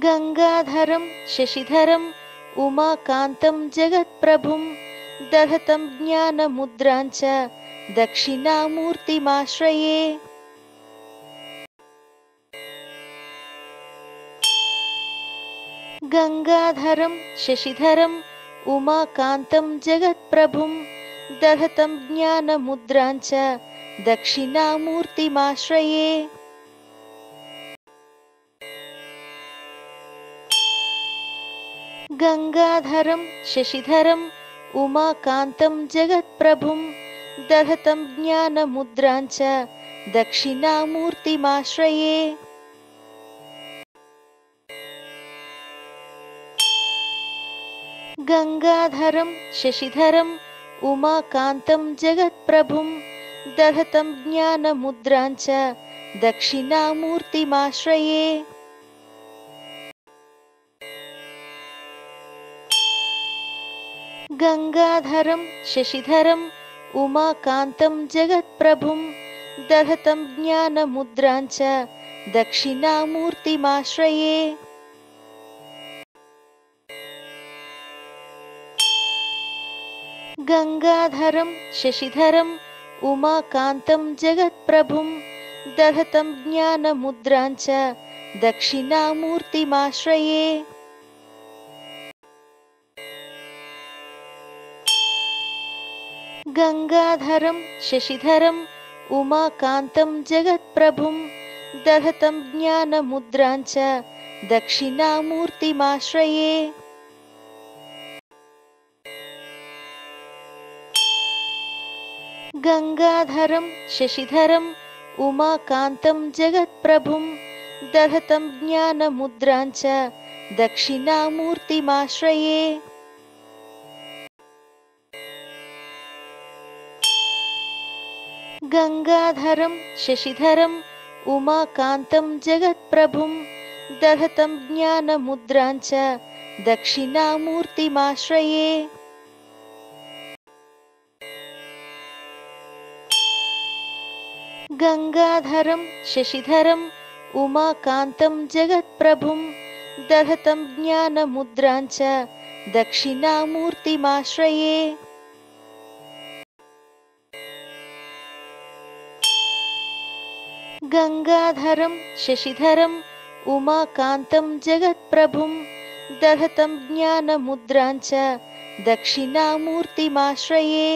गंगाधरं शशिधरं उमाकान्तं जगत्प्रभुं दधतं ज्ञानमुद्रां च दक्षिणामूर्तिमाश्रये। गंगाधरं शशिधरं उमाकान्तं जगत्प्रभुं दधतं ज्ञानमुद्रां च दक्षिणामूर्तिमाश्रये। गंगाधरं शशिधरं उमाकान्तं जगत्प्रभुं दधतं ज्ञानमुद्रां च दक्षिणामूर्तिमाश्रये। गंगाधरं शशिधरं उमाकान्तं जगत्प्रभुं दधतं ज्ञानमुद्रां च दक्षिणामूर्तिमाश्रये। गंगाधरं शशिधरं उमाकान्तं जगत्प्रभुं दधतं ज्ञानमुद्रां च दक्षिणामूर्तिमाश्रये। गंगाधरं शशिधरं उमाकान्तं जगत्प्रभुं दधतं ज्ञानमुद्रां च दक्षिणामूर्तिमाश्रये। गंगाधरं शशिधरं उमाकान्तं जगत्प्रभुं दधतं ज्ञानमुद्रां च दक्षिणामूर्तिमाश्रये। गंगाधरं शशिधरं उमाकान्तं जगत्प्रभुं दधतं ज्ञानमुद्रां च दक्षिणामूर्तिमाश्रये। गंगाधरं शशिधरं उमाकान्तं जगत्प्रभुं दधतं ज्ञानमुद्रां च दक्षिणामूर्तिमाश्रये। गंगाधरं शशिधरं उमाकान्तं जगत्प्रभुं दधतं ज्ञानमुद्रां च दक्षिणामूर्तिमाश्रये। गंगाधरं शशिधरं उमाकान्तं जगत्प्रभुं दधतं ज्ञानमुद्रां च दक्षिणामूर्तिमाश्रये।